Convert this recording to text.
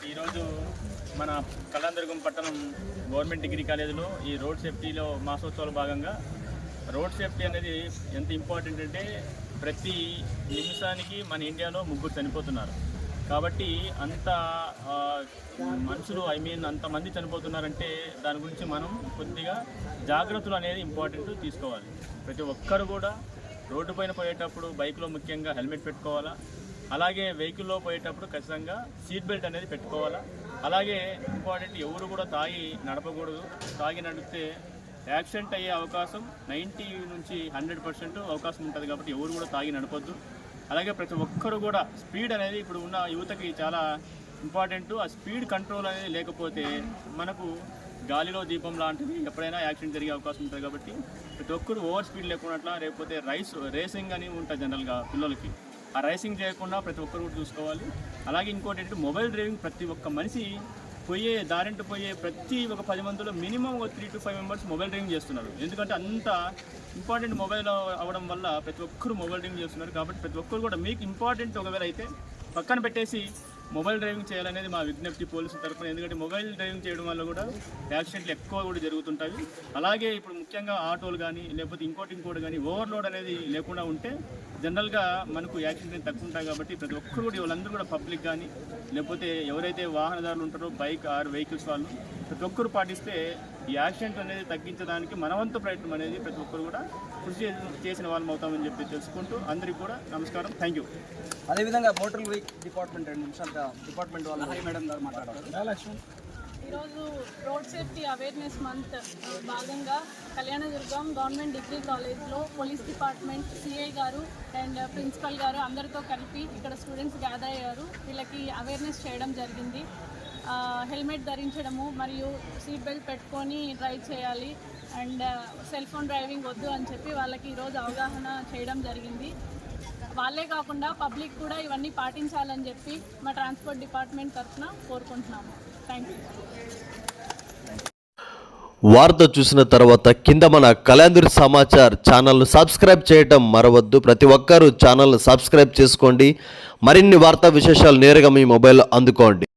ఈరోజు మన కళ్యాణదుర్గం పట్టణం గవర్నమెంట్ డిగ్రీ కాలేజీలో ఈ రోడ్ సేఫ్టీలో మాసోత్సవాల భాగంగా రోడ్ సేఫ్టీ అనేది ఎంత ఇంపార్టెంట్ అంటే ప్రతి నిమిషానికి మన ఇండియాలో 3 చనిపోతున్నారు. కాబట్టి అంత మనుషులు అంతమంది చనిపోతున్నారంటే దాని గురించి మనం కొద్దిగా జాగ్రత్తలు అనేది ఇంపార్టెంట్ తీసుకోవాలి. ప్రతి ఒక్కరు కూడా రోడ్డు పైన పోయేటప్పుడు బైక్లో ముఖ్యంగా హెల్మెట్ పెట్టుకోవాలా. అలాగే వెహికల్లో పోయేటప్పుడు ఖచ్చితంగా సీట్ బెల్ట్ అనేది పెట్టుకోవాలా. అలాగే ఇంపార్టెంట్ ఎవరు కూడా తాగి నడపకూడదు. తాగి నడిపితే యాక్సిడెంట్ అయ్యే అవకాశం 90 నుంచి 100% అవకాశం ఉంటుంది. కాబట్టి ఎవరు కూడా తాగి నడపొద్దు. అలాగే ప్రతి ఒక్కరు కూడా స్పీడ్ అనేది ఇప్పుడు ఉన్న యువతకి చాలా ఇంపార్టెంట్. ఆ స్పీడ్ కంట్రోల్ అనేది లేకపోతే మనకు గాలిలో దీపం లాంటిది ఎప్పుడైనా యాక్సిడెంట్ జరిగే అవకాశం ఉంటుంది. కాబట్టి ప్రతి ఒక్కరు ఓవర్ స్పీడ్ లేకుండా, లేకపోతే రేసింగ్ అని ఉంటుంది జనరల్గా పిల్లలకి. ఆ రేసింగ్ చేయకుండా ప్రతి ఒక్కరు కూడా చూసుకోవాలి. అలాగే ఇంకోటి ఏంటంటే మొబైల్ డ్రైవింగ్ ప్రతి ఒక్క మనిషి దారింటి పోయే ప్రతి ఒక 10 మందిలో minimum 3 to 5 members mobile driving చేస్తున్నారు. ఎందుకంటే అంత ఇంపార్టెంట్ మొబైల్ అవ్వడం వల్ల ప్రతి ఒక్కరు మొబైల్ డ్రైవింగ్ చేస్తున్నారు. కాబట్టి ప్రతి ఒక్కరు కూడా మీకు ఇంపార్టెంట్ ఒకవేళ అయితే పక్కన పెట్టేసి మొబైల్ డ్రైవింగ్ చేయాలనేది మా విజ్ఞప్తి పోలీసుల తరఫున. ఎందుకంటే మొబైల్ డ్రైవింగ్ చేయడం వల్ల కూడా యాక్సిడెంట్లు ఎక్కువ కూడా జరుగుతుంటాయి. అలాగే ఇప్పుడు ముఖ్యంగా ఆటోలు కానీ లేకపోతే ఇంకోటి కానీ ఓవర్లోడ్ అనేది లేకుండా ఉంటే జనరల్గా మనకు యాక్సిడెంట్ తక్కువ ఉంటాయి. కాబట్టి ప్రతి ఒక్కరు కూడా వాళ్ళందరూ కూడా పబ్లిక్ కానీ లేకపోతే ఎవరైతే వాహనదారులు ఉంటారో బైక్ ఆర్ వెహికల్స్ వాళ్ళు ప్రతి ఒక్కరు పాటిస్తే ఈ యాక్సిడెంట్ అనేది తగ్గించడానికి మనవంతు ప్రయత్నం అనేది ప్రతి ఒక్కరు కూడా కృషి చేసిన వాళ్ళం అవుతామని చెప్పి తెలుసుకుంటూ అందరికీ కూడా నమస్కారం. Thank you. అదేవిధంగా మోటార్ వెహికల్ డిపార్ట్మెంట్ 2 నిమిషాలుగా డిపార్ట్మెంట్ వాళ్ళు హరి మేడం గారు మాట్లాడారు. ఈరోజు రోడ్ సేఫ్టీ అవేర్నెస్ మంత్ భాగంగా కళ్యాణదుర్గం గవర్నమెంట్ డిగ్రీ కాలేజ్లో పోలీస్ డిపార్ట్మెంట్ సిఐ గారు అండ్ ప్రిన్సిపల్ గారు అందరితో కలిపి ఇక్కడ స్టూడెంట్స్ గ్యాదర్ అయ్యారు. వీళ్ళకి అవేర్నెస్ చేయడం జరిగింది. హెల్మెట్ ధరించడము మరియు సీట్ బెల్ట్ పెట్టుకొని డ్రైవ్ చేయాలి అండ్ సెల్ ఫోన్ డ్రైవింగ్ వద్దు అని చెప్పి వాళ్ళకి ఈరోజు అవగాహన చేయడం జరిగింది. వాళ్ళే కాకుండా పబ్లిక్ కూడా ఇవన్నీ పాటించాలని చెప్పి మా ట్రాన్స్పోర్ట్ డిపార్ట్మెంట్ తరఫున కోరుకుంటున్నాము. Thank you. వార్త చూసిన తర్వాత కింద మన కళ్యాణదుర్గ సమాచార్ ఛానల్ను సబ్స్క్రైబ్ చేయటం మరవద్దు. ప్రతి ఒక్కరూ ఛానల్ను సబ్స్క్రైబ్ చేసుకోండి. మరిన్ని వార్తా విశేషాలు నేరుగా మీ మొబైల్లో అందుకోండి.